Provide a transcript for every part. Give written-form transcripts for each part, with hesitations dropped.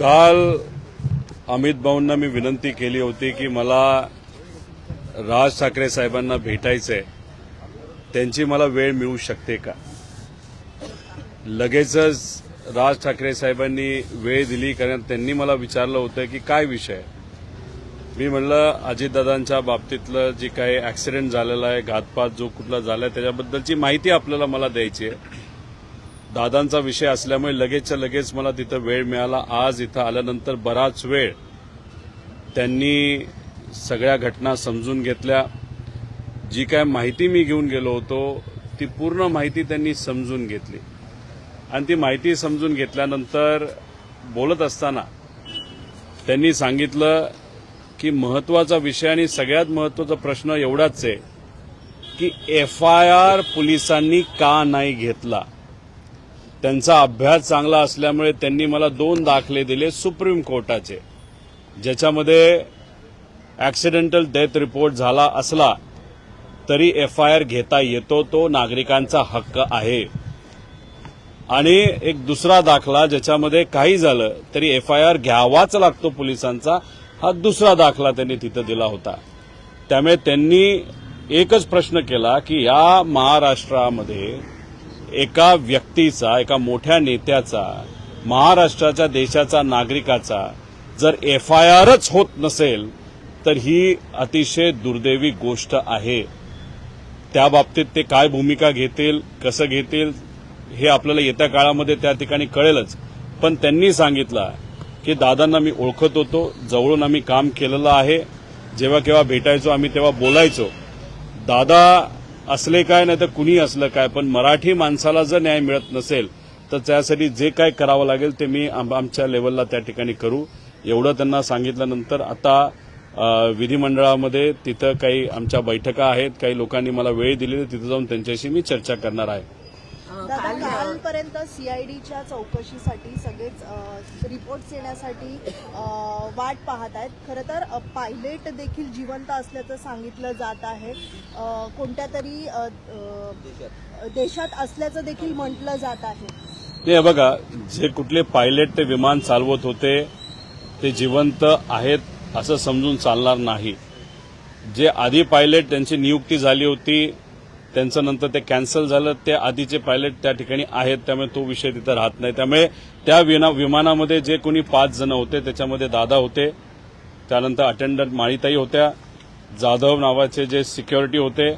काल अमित भाऊंना मी विनंती केली होती की मला राज ठाकरे साहेबांना भेटायचंय, त्यांची मला वेळ मिळू शकते का. लगेचच राज ठाकरे साहेबांनी वेळ दिली, कारण त्यांनी मला विचारलं होतं की काय विषय. मी म्हणलं अजितदादांच्या बाबतीतलं जी काही ऍक्सिडेंट झालेला आहे, घातपात जो कुठला झालाय, त्याच्याबद्दलची माहिती आपल्याला मला द्यायची आहे. दादांचा विषय असल्यामुळे लगेचच्या लगेच मला तिथं वेळ मिळाला. आज इथं आल्यानंतर बराच वेळ त्यांनी सगळ्या घटना समजून घेतल्या. जी काय माहिती मी घेऊन गेलो होतो ती पूर्ण माहिती त्यांनी समजून घेतली आणि ती माहिती समजून घेतल्यानंतर बोलत असताना त्यांनी सांगितलं की महत्वाचा विषय आणि सगळ्यात महत्वाचा प्रश्न एवढाच आहे की FIR पोलिसांनी का नाही घेतला. त्यांचा अभ्यास चांगला असल्यामुळे त्यांनी मला 2 दाखले दिले सुप्रीम कोर्टाचे, ज्याच्यामध्ये ऍक्सिडेंटल डेथ रिपोर्ट झाला असला तरी FIR घेता येतो, तो नागरिकांचा हक्क आहे. आणि एक दुसरा दाखला ज्याच्यामध्ये काही झालं तरी FIR घ्यावाच लागतो पोलिसांचा, हा दुसरा दाखला त्यांनी तिथं दिला होता. त्यामुळे त्यांनी एकच प्रश्न केला की या महाराष्ट्रामध्ये एका व्यक्तीचा, एका मोठ्या नेत्याचा, महाराष्ट्राच्या देशाचा नागरिकाचा जर FIRच होत नसेल तर ही अतिशय दुर्दैवी गोष्ट आहे. त्या बाबतीत ते काय भूमिका घेतील, कसं घेतील हे आपल्याला येत्या काळामध्ये त्या ठिकाणी कळेलच. पण त्यांनी सांगितलं की दादांना मी ओळखत होतो, जवळून आम्ही काम केलेलं आहे, जेव्हा केव्हा भेटायचो आम्ही तेव्हा बोलायचो. दादा असले काय नाही तर कुणी असलं काय, पण मराठी माणसाला जर न्याय मिळत नसेल तर त्यासाठी जे काय करावं लागेल ते मी आमच्या लेवलला त्या ठिकाणी करू, एवढं त्यांना सांगितल्यानंतर आता विधिमंडळामध्ये तिथं काही आमच्या बैठका आहेत, काही लोकांनी मला वेळ दिलेली, तिथं जाऊन त्यांच्याशी मी चर्चा करणार आहे. कालपर्यंत CIDच्या चौकशीसाठी सगळेच रिपोर्ट्स येण्यासाठी वाट पाहत आहेत. खरं तर पायलट देखील जिवंत असल्याचं सांगितलं जात आहे, कोणत्या तरी देशात असल्याचं देखील म्हटलं जात आहे. नाही बघा, जे कुठले पायलट ते विमान चालवत होते ते जिवंत आहेत असं समजून चालणार नाही. जे आधी पायलट त्यांची नियुक्ती झाली होती, त्यांचं नंतर ते कॅन्सल झालं, ते आधीचे पायलट त्या ठिकाणी आहेत, त्यामुळे तो विषय तिथं राहत नाही. त्यामुळे त्या विमानामध्ये जे कोणी 5 जण होते त्याच्यामध्ये दादा होते, त्यानंतर अटेंडंट माळीताई होत्या, जाधव नावाचे जे सिक्युरिटी होते,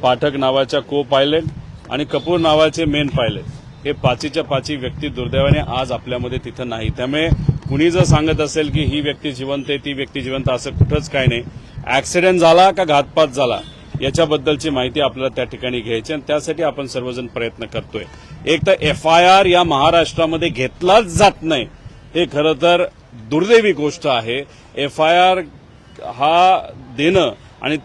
पाठक नावाच्या को पायलट आणि कपूर नावाचे मेन पायलट, हे 5च्या 5 व्यक्ती दुर्दैवाने आज आपल्यामध्ये तिथं नाही. त्यामुळे कुणी जर सांगत असेल की ही व्यक्ती जिवंत आहे, ती व्यक्ती जिवंत, असं कुठंच काय नाही. ऍक्सिडेंट झाला का घातपात झाला याच्याबद्दलची माहिती आपल्याला त्या ठिकाणी घ्यायची आणि त्यासाठी आपण सर्वजण प्रयत्न करतोय. एक तर FIR या महाराष्ट्रामध्ये घेतलाच जात नाही, हे खरं तर दुर्दैवी गोष्ट आहे. FIR हा देणं आणि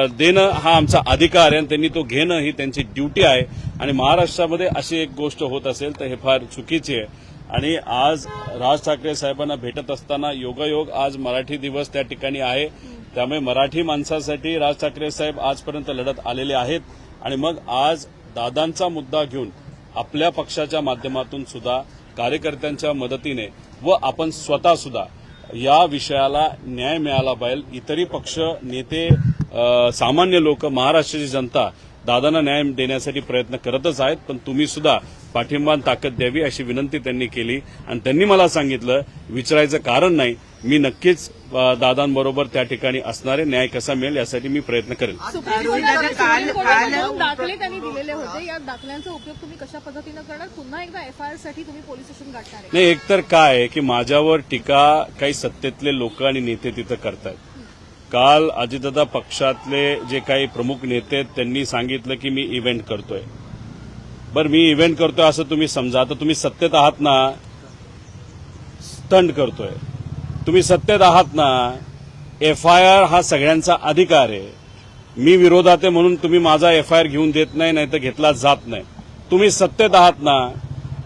देणं हा आमचा अधिकार आहे आणि त्यांनी तो घेणं ही त्यांची ड्युटी आहे. आणि महाराष्ट्रामध्ये अशी एक गोष्ट होत असेल तर हे फार चुकीची आहे. आणि आज राज ठाकरे साहेबांना भेटत असताना योगायोग आज मराठी दिवस त्या ठिकाणी आहे, त्यामुळे मराठी माणसासाठी राज ठाकरे साहेब आजपर्यंत लढत आलेले आहेत. आणि मग आज दादांचा मुद्दा घेऊन आपल्या पक्षाच्या माध्यमातून सुद्धा, कार्यकर्त्यांच्या मदतीने व आपण स्वतः सुद्धा या विषयाला न्याय मिळाला पाहिजे. इतरही पक्ष, नेते, सामान्य लोक, महाराष्ट्राची जनता दादांना न्याय देण्यासाठी प्रयत्न करतच आहेत, पण तुम्ही सुद्धा पाठिंबा आणि ताकद द्यावी अशी विनंती त्यांनी केली. आणि त्यांनी मला सांगितलं, विचारायचं कारण नाही, मी नक्कीच दादांबरोबर त्या ठिकाणी असणारे, न्याय कसा मिळेल यासाठी मी प्रयत्न करेन. दाखले त्यांनी दिलेले होते, या दाखल्यांचा उपयोग तुम्ही कशा पद्धतीनं करणार, पुन्हा एकदा FIR साठी तुम्ही पोलीस स्टेशन गाठणार आहे? नाही, एकतर काय आहे की माझ्यावर टीका काही सत्तेतले लोक आणि नेते तिथं करतायत. काल अजितदादा पक्षातले जे काही प्रमुख नेते आहेत त्यांनी सांगितलं की मी इव्हेंट करतोय. बरं, मी इव्हेंट करतोय असं तुम्ही समजा, तर तुम्ही सत्तेत आहात ना, स्टंट करतोय. तुम्ही सत्तेत आहात ना, FIR हा सगळ्यांचा अधिकार आहे. मी विरोधात आहे म्हणून तुम्ही माझा FIR घेऊन देत नाही, नाही तर घेतला जात नाही. तुम्ही सत्तेत आहात ना,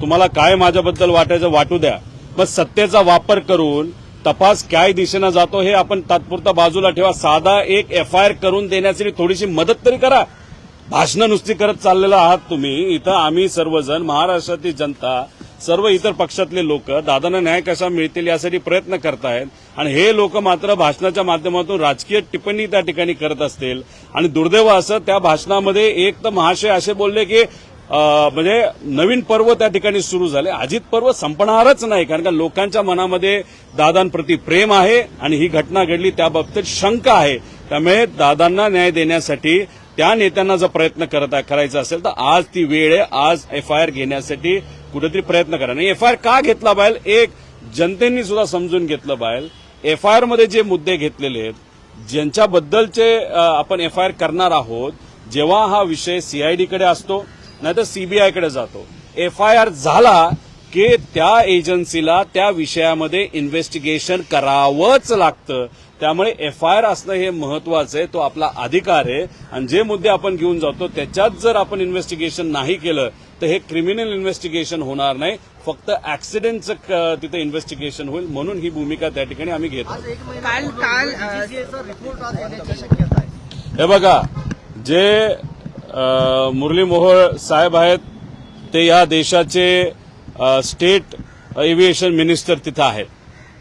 तुम्हाला काय माझ्याबद्दल वाटायचं वाटू द्या, पण सत्तेचा वापर करून तपास काय दिशेनं जातो हे आपण तात्पुरता बाजूला ठेवा. साधा एक FIR करून देण्यासाठी थोडीशी मदत तरी करा. भाषणं नुसती करत चाललेला आहात तुम्ही. इथं आम्ही सर्वजण, महाराष्ट्रातील जनता सर्व इतर पक्षातले लोक दादांना न्याय कसा मिळतील यासाठी प्रयत्न करतायत आणि हे लोक मात्र भाषणाच्या माध्यमातून राजकीय टिप्पणी त्या ठिकाणी करत असतील. आणि दुर्दैव असं त्या भाषणामध्ये एक तर महाशय असे बोलले की म्हणजे नवीन पर्व त्या ठिकाणी सुरू झाले. अजित पर्व संपणारच नाही, कारण का लोकांच्या मनामध्ये दादांप्रती प्रेम आहे आणि ही घटना घडली त्याबाबतीत शंका आहे. त्यामुळे दादांना न्याय देण्यासाठी त्या नेत्यांना जर प्रयत्न करायचा असेल तर आज ती वेळ आहे. आज एफआयआर घेण्यासाठी कुठेतरी प्रयत्न करा. आणि एफआयआर का घेतला पाहिजे एक जनतेने सुद्धा समजून घेतलं पाहिजे. एफआयआर मध्ये जे मुद्दे घेतलेले आहेत, ज्यांच्याबद्दलचे आपण एफआयआर करणार आहोत, जेव्हा हा विषय सीआयडीकडे असतो नाहीतर सीबीआयकडे जातो, एफआयआर झाला की त्या एजन्सीला त्या विषयामध्ये इन्व्हेस्टिगेशन करावंच लागतं. त्यामुळे एफआयआर असणं हे महत्वाचं आहे, तो आपला अधिकार आहे. आणि जे मुद्दे आपण घेऊन जातो त्याच्यात जर आपण इन्व्हेस्टिगेशन नाही केलं तर हे क्रिमिनल इन्व्हेस्टिगेशन होणार नाही, फक्त ऍक्सिडेंटचं तिथे इन्व्हेस्टिगेशन होईल. म्हणून ही भूमिका त्या ठिकाणी आम्ही घेतो. हे बघा, जे मुरली मोहोळ साहेब आहेत ते या देशाचे स्टेट एव्हिएशन मिनिस्टर तिथं आहेत.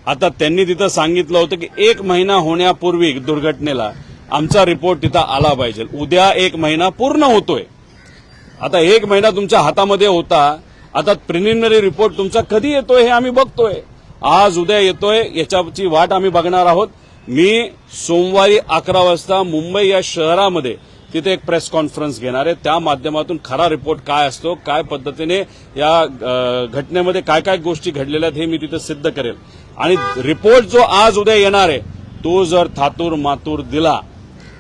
आता त्यांनी तिथं सांगितलं होतं की 1 महिना होण्यापूर्वी दुर्घटनेला आमचा रिपोर्ट तिथं आला पाहिजे. उद्या 1 महिना पूर्ण होतोय. आता 1 महिना तुमच्या हातामध्ये होता, आता प्रिलिमिनरी रिपोर्ट तुमचा कधी येतोय हे आम्ही बघतोय. आज उद्या येतोय, याच्याची वाट आम्ही बघणार आहोत. मी सोमवारी 11 वाजता मुंबई या शहरामध्ये तिथे एक प्रेस कॉन्फरन्स घेणार आहे. त्या माध्यमातून खरा रिपोर्ट काय असतो, काय पद्धतीने या घटनेमध्ये काय काय गोष्टी घडलेल्या आहेत हे मी तिथे सिद्ध करेल. आणि रिपोर्ट जो आज उद्या येणार आहे तो जर थातूर मातूर दिला,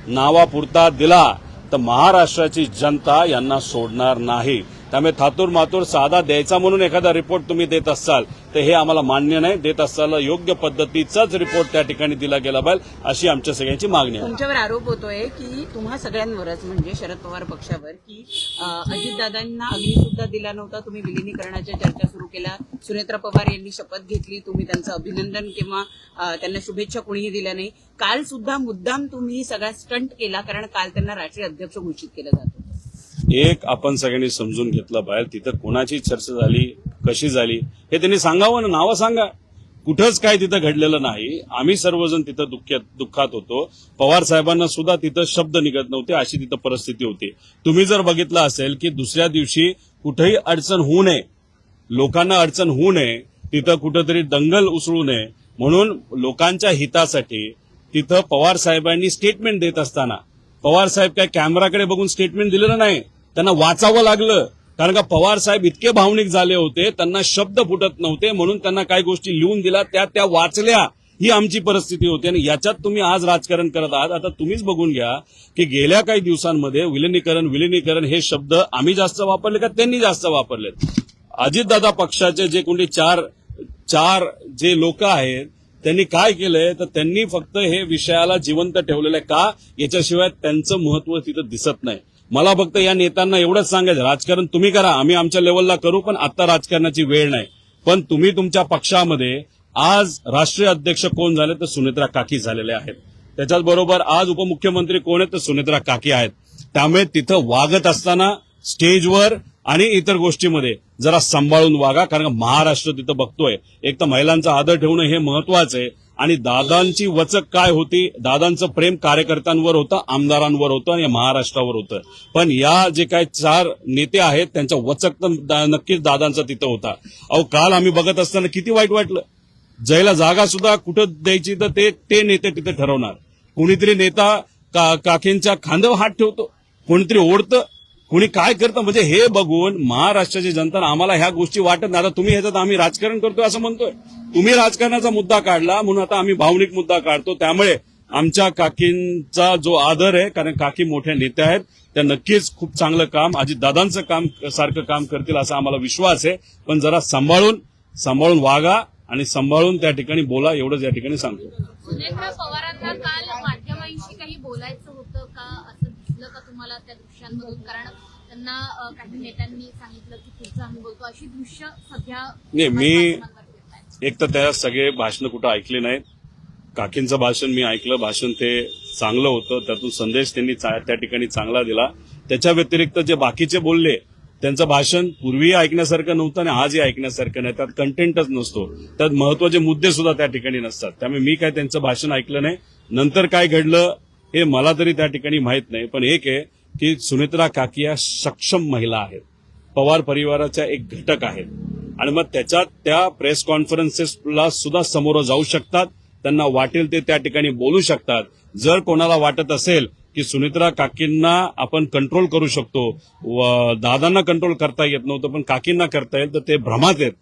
नावापुरता दिला, तर महाराष्ट्राची जनता यांना सोडणार नाही. त्यामुळे थातूर मातूर साधा द्यायचा म्हणून एखादा रिपोर्ट तुम्ही देत असाल तर हे आम्हाला मान्य नाही. देत असताना योग्य पद्धतीचाच रिपोर्ट त्या ठिकाणी दिला गेला पाहिजे, अशी आमच्या सगळ्यांची मागणी आहे. तुमच्यावर आरोप होतोय की तुम्हा सगळ्यांवरच म्हणजे शरद पवार पक्षावर की अजितदादांना अग्नी सुद्धा दिला नव्हता, तुम्ही विलिनीकरणाच्या चर्चा सुरू केल्या, सुनेत्रा पवार यांनी शपथ घेतली, तुम्ही त्यांचं अभिनंदन किंवा त्यांना शुभेच्छा कोणीही दिल्या नाही. काल सुद्धा मुद्दाम तुम्ही सगळा स्टंट केला, कारण काल त्यांना राष्ट्रीय अध्यक्ष घोषित केलं जात होतं. एक आपण सगळ्यांनी समजून घेतलं पाहिजे, तिथं कोणाची चर्चा झाली, कशी झाली हे त्यांनी सांगावं ना, नावं सांगा. कुठंच काय तिथं घडलेलं नाही. आम्ही सर्वजण तिथं दुःखात होतो. पवार साहेबांना सुद्धा तिथं शब्द निघत नव्हते, अशी तिथं परिस्थिती होती. तुम्ही जर बघितलं असेल की दुसऱ्या दिवशी कुठेही अडचण होऊ नये, लोकांना अडचण होऊ नये, तिथं कुठंतरी दंगल उसळू नये म्हणून लोकांच्या हितासाठी तिथं पवार साहेबांनी स्टेटमेंट देत असताना पवार साहेब काय कॅमेराकडे बघून स्टेटमेंट दिलेलं नाही, त्यांना वाचावं लागलं. कारण का पवार साहेब इतके भावनिक झाले होते, त्यांना शब्द फुटत नव्हते, म्हणून त्यांना काही गोष्टी लिहून दिल्या, त्या वाचल्या. ही आमची परिस्थिती होती. आणि याच्यात तुम्ही आज राजकारण करत आहात. आता तुम्हीच बघून घ्या की गेल्या काही दिवसांमध्ये विलिनीकरण हे शब्द आम्ही जास्त वापरले का त्यांनी जास्त वापरलेत. अजितदादा पक्षाचे जे कोणी चार जे लोक आहेत त्यांनी काय केलंय तर त्यांनी फक्त हे विषयाला जिवंत ठेवलेलं आहे. का? याच्याशिवाय त्यांचं महत्व तिथं दिसत नाही. मला फक्त या नेत्यांना एवढंच सांगायचं, राजकारण तुम्ही करा, आम्ही आमच्या लेवलला करू, पण आता राजकारणाची वेळ नाही. पण तुम्ही तुमच्या पक्षामध्ये आज राष्ट्रीय अध्यक्ष कोण झाले तर सुनेत्रा काकी झालेले आहेत. त्याच्याचबरोबर आज उपमुख्यमंत्री कोण आहेत तर सुनेत्रा काकी आहेत. त्यामुळे तिथं वागत असताना स्टेजवर आणि इतर गोष्टीमध्ये जरा सांभाळून वागा, कारण महाराष्ट्र तिथं बघतोय. एक तर महिलांचा आदर ठेवणं हे महत्वाचं आहे. आणि दादांची वचक काय होती, दादांचं प्रेम कार्यकर्त्यांवर होतं, आमदारांवर होतं आणि महाराष्ट्रावर होतं. पण या जे काही 4 नेते आहेत त्यांच्या वचक तर नक्कीच दादांचा तिथं होता. अहो काल आम्ही बघत असताना किती वाईट वाटलं. जायला जागा सुद्धा कुठं द्यायची तर ते नेते तिथे ठरवणार. कोणीतरी नेता काकींच्या खांद्यावर हात ठेवतो, कोणीतरी ओढतं, कोणी काय करतं. म्हणजे हे बघून महाराष्ट्राची जनता आम्हाला ह्या गोष्टी वाटत नाही. आता तुम्ही ह्याच्यात आम्ही राजकारण करतोय असं म्हणतोय, तुम्ही राजकारणाचा मुद्दा काढला म्हणून आता आम्ही भावनिक मुद्दा काढतो. त्यामुळे आमच्या काकींचा जो आदर आहे, कारण काकी मोठ्या नेत्या आहेत, त्या नक्कीच खूप चांगलं काम अजितदादांचं काम सारखं काम करतील असा आम्हाला विश्वास आहे. पण जरा सांभाळून वागा आणि सांभाळून त्या ठिकाणी बोला, एवढंच या ठिकाणी सांगतो. सुनेत्रा पवारांना काल माध्यमांशी काही बोलायचं होतं का, असं दिसलं का तुम्हाला त्या दृश्यांमधून? कारण त्यांना काही नेत्यांनी सांगितलं की पुढचं आम्ही बोलतो, अशी दृश्य सध्या नाही. मी एक तर त्या सगळे भाषण कुठं ऐकले नाहीत. काकींचं भाषण मी ऐकलं, भाषण ते चांगलं होतं, त्यातून संदेश त्यांनी त्या ठिकाणी चांगला दिला. त्याच्या व्यतिरिक्त जे बाकीचे बोलले त्यांचं भाषण पूर्वी ऐकण्यासारखं नव्हतं आणि आजही ऐकण्यासारखं नाही. त्यात कंटेंटच नसतो, त्यात महत्वाचे मुद्दे सुद्धा त्या ठिकाणी नसतात. त्यामुळे मी काय त्यांचं भाषण ऐकलं नाही. नंतर काय घडलं हे मला तरी त्या ठिकाणी माहित नाही. पण एक आहे की सुनेत्रा काकी या सक्षम महिला आहेत, पवार परिवाराच्या एक घटक आहेत आणि मग त्याच्यात त्या प्रेस कॉन्फरन्सेसला सुद्धा समोर जाऊ शकतात. त्यांना वाटेल ते त्या ठिकाणी बोलू शकतात. जर कोणाला वाटत असेल की सुनेत्रा काकींना आपण कंट्रोल करू शकतो, दादांना कंट्रोल करता येत नव्हतं पण काकींना करता येईल, तर ते भ्रमात आहेत.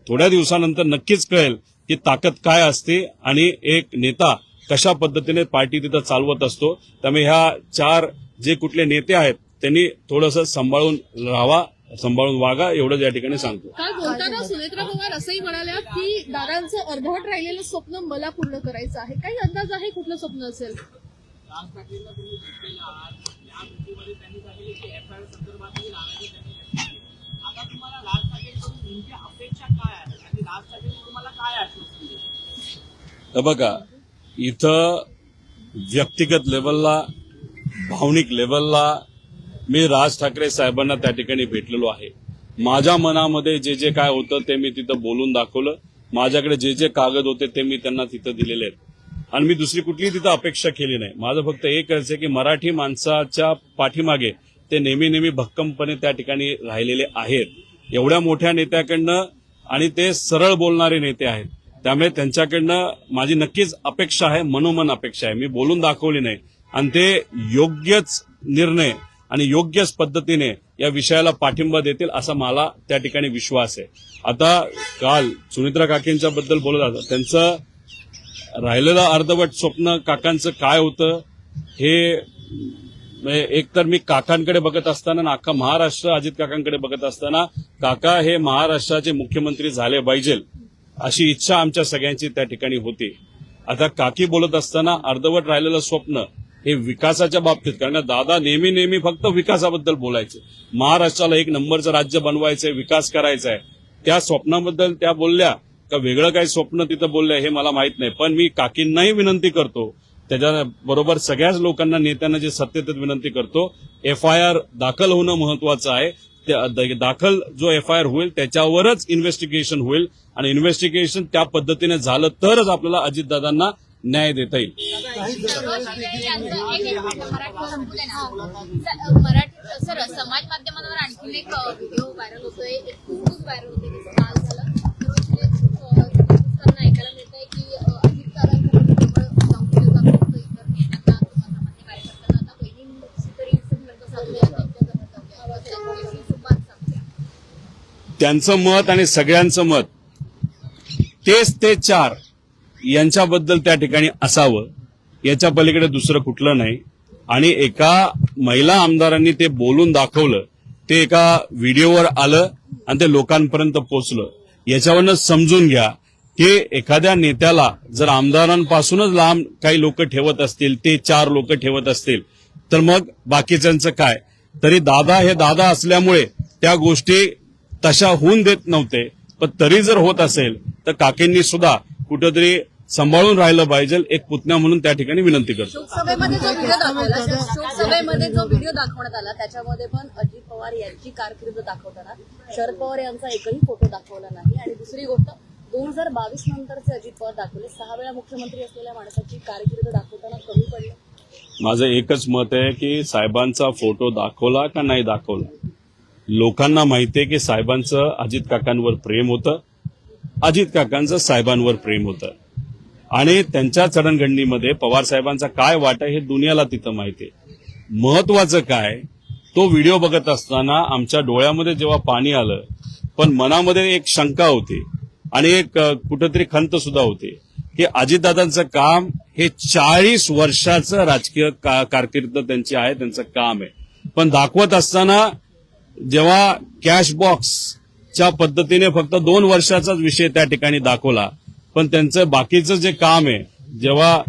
थोड्या दिवसानंतर नक्कीच कळेल की ताकद काय असते आणि एक नेता कशा पद्धतीने पार्टी तिथं चालवत असतो. त्यामुळे ह्या 4 जे कुठले नेते आहेत त्यांनी थोडंसं सांभाळून राहावा, सांभाळून वागा, एवढंच या ठिकाणी सांगतो. काल बोलताना सुनेत्रा पवार असंही म्हणाल्या की दादांचं अर्धवट राहिलेलं स्वप्न मला पूर्ण करायचं आहे. काही अंदाज आहे कुठलं स्वप्न असेल? तर बघा, इथं व्यक्तिगत लेवलला, भावनिक लेवलला मी राज ठाकरे साहेबांना त्या ठिकाणी भेटलेलो आहे. माझ्या मनामध्ये जे जे काय होतं ते मी तिथं बोलून दाखवलं. माझ्याकडे जे जे कागद होते ते मी त्यांना तिथं दिलेले आहेत आणि मी दुसरी कुठलीही तिथं अपेक्षा केली नाही. माझं फक्त एकच आहे की मराठी माणसाच्या पाठीमागे ते नेहमी भक्कमपणे त्या ठिकाणी राहिलेले आहेत. एवढ्या मोठ्या नेत्याकडनं आणि ते सरळ बोलणारे नेते आहेत. त्यामुळे त्यांच्याकडनं माझी नक्कीच अपेक्षा आहे, मनोमन अपेक्षा आहे. मी बोलून दाखवली नाही आणि ते योग्यच निर्णय आणि योग्यच पद्धतीने या विषयाला पाठिंबा देतील असा मला त्या ठिकाणी विश्वास आहे. आता काल सुनेत्रा काकींच्या बद्दल बोलत होता, त्यांचं राहिलेलं अर्धवट स्वप्न काकांचं काय होतं हे एकतर मी काकांकडे बघत असताना आणि अख्खा महाराष्ट्र अजित काकांकडे बघत असताना काका हे महाराष्ट्राचे मुख्यमंत्री झाले पाहिजे अशी इच्छा आमच्या सगळ्यांची त्या ठिकाणी होती. आता काकी बोलत असताना अर्धवट राहिलेलं स्वप्न हे विकासाच्या बाबतीत, कारण दादा नेहमी फक्त विकासाबद्दल बोलायचे. महाराष्ट्राला एक नंबरचं राज्य बनवायचंय, विकास करायचा आहे, त्या स्वप्नाबद्दल त्या बोलल्या का वेगळं काही स्वप्न तिथं बोलल्या हे मला माहित नाही. पण मी काकींनाही विनंती करतो, त्याच्याबरोबर सगळ्याच लोकांना, नेत्यांना जे सत्तेत विनंती करतो, FIR दाखल होणं महत्वाचं आहे. दाखल जो FIR होईल त्याच्यावरच इन्व्हेस्टिगेशन होईल आणि इन्व्हेस्टिगेशन त्या पद्धतीने झालं तरच आपल्याला अजितदादांना न्याय देता येईल. सर, समाज माध्यमांवर आणखी एक व्हिडिओ व्हायरल होतोय, एक खूप व्हायरल होतोय, काल झाला. ऐकायला मिळतंय की त्यांचं मत आणि सगळ्यांचं मत तेच ते 4 यांच्याबद्दल त्या ठिकाणी असावं, याच्या पलीकडे दुसरं कुठलं नाही. आणि एका महिला आमदारांनी ते बोलून दाखवलं, ते एका व्हिडिओवर आलं आणि ते लोकांपर्यंत पोहोचलं. याच्यावरनं समजून घ्या की एखाद्या नेत्याला जर आमदारांपासूनच लांब काही लोक ठेवत असतील, ते 4 लोक ठेवत असतील, तर मग बाकीच्यांचं काय? तरी दादा हे दादा असल्यामुळे त्या गोष्टी तशा होऊन देत नव्हते. पण तरी जर होत असेल तर काकींनी सुद्धा कुठेतरी सांभाळून राहिलं पाहिजे, एक पुतण्या म्हणून त्या ठिकाणी विनंती करतो. शोकसभेमध्ये जो व्हिडिओ दाखवण्यात आला त्याच्यामध्ये पण अजित पवार यांची कारकीर्द दाखवताना शरद पवार यांचा एकही फोटो दाखवला नाही. आणि दुसरी गोष्ट, 2022 नंतरचे अजित पवार दाखवले, 6 वेळा मुख्यमंत्री असलेल्या माणसाची कारकीर्द दाखवताना कमी पडलं. माझं एकच मत आहे की साहेबांचा फोटो दाखवला का नाही दाखवला, लोकांना माहितीये की साहेबांचं अजित काकांवर प्रेम होतं, अजित काकांचं साहेबांवर प्रेम होतं आणि त्यांच्या जडणघडणीमध्ये पवार साहेबांचा काय वाटा हे दुनियाला तिथं माहितीये. महत्वाचं काय, तो व्हिडिओ बघत असताना आमच्या डोळ्यामध्ये जेव्हा पाणी आलं, पण मनामध्ये एक शंका होती आणि एक कुठेतरी खंत सुद्धा होती की अजितदादांचं काम हे 40 वर्षाचं राजकीय कारकीर्द त्यांची आहे, त्यांचं काम आहे. पण दाखवत असताना जेव्हा कॅश बॉक्सच्या पद्धतीने फक्त 2 वर्षाचाच विषय त्या ठिकाणी दाखवला, पण त्यांचं बाकीचं जे काम आहे, जेव्हा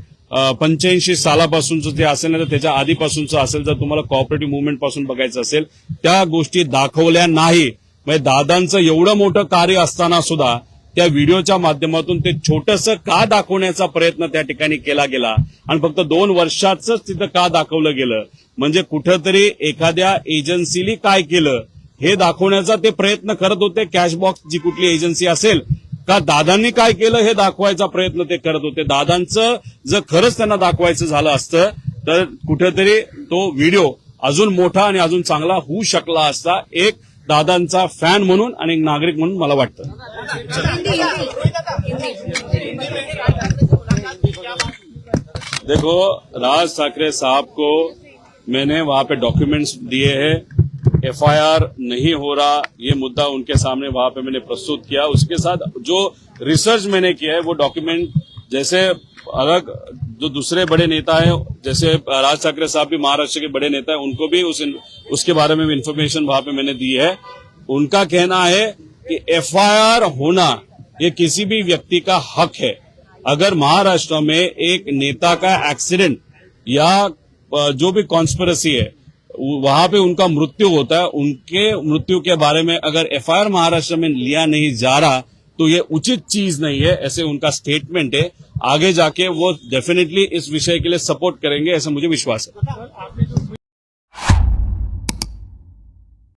85 सालापासूनचं जे असेल ना, तर त्याच्या आधीपासूनचं असेल, जर तुम्हाला कॉपरेटिव्ह मुवमेंट पासून बघायचं असेल, त्या गोष्टी दाखवल्या नाही. म्हणजे दादांचं एवढं मोठं कार्य असताना सुद्धा त्या व्हिडिओच्या माध्यमातून ते छोटंसं का दाखवण्याचा प्रयत्न त्या ठिकाणी केला गेला आणि फक्त 2 वर्षाचंच तिथं का दाखवलं गेलं, म्हणजे कुठंतरी एखाद्या एजन्सीनी काय केलं हे दाखवण्याचा ते प्रयत्न करत होते. कॅश बॉक्स जी कुठली एजन्सी असेल का दादांनी काय केलं हे दाखवायचा प्रयत्न ते करत होते. दादांचं जर खरंच त्यांना दाखवायचं झालं असतं तर कुठेतरी तो व्हिडिओ अजून मोठा आणि अजून चांगला होऊ शकला असता. एक दादांचा फॅन म्हणून आणि एक नागरिक म्हणून मला वाटतं. देखो, राज ठाकरे साहब को मैंने वहां पे डॉक्यूमेंट्स दिए हैं. एफआईआर नहीं हो रहा ये मुद्दा उनके सामने वहां पे मैंने प्रस्तुत किया. उसके साथ जो रिसर्च मैंने किया है वो डॉक्यूमेंट जैसे अलग जो दूसरे बड़े नेता हैं जैसे राज ठाकरे साहब भी महाराष्ट्र के बड़े नेता हैं उनको भी उसके बारे में भी इंफॉर्मेशन वहां पे मैंने दी है. उनका कहना है कि एफआईआर होना ये किसी भी व्यक्ति का हक है. अगर महाराष्ट्र में एक नेता का एक्सीडेंट या जो भी कॉन्स्पिरेसी है वहां पे उनका मृत्यु होता है, उनके मृत्यु के बारे में अगर एफआईआर महाराष्ट्र में लिया नहीं जा रहा तो ये उचित चीज नहीं है, ऐसे उनका स्टेटमेंट है. आगे जाके वो डेफिनेटली इस विषय के लिए सपोर्ट करेंगे ऐसा मुझे विश्वास है.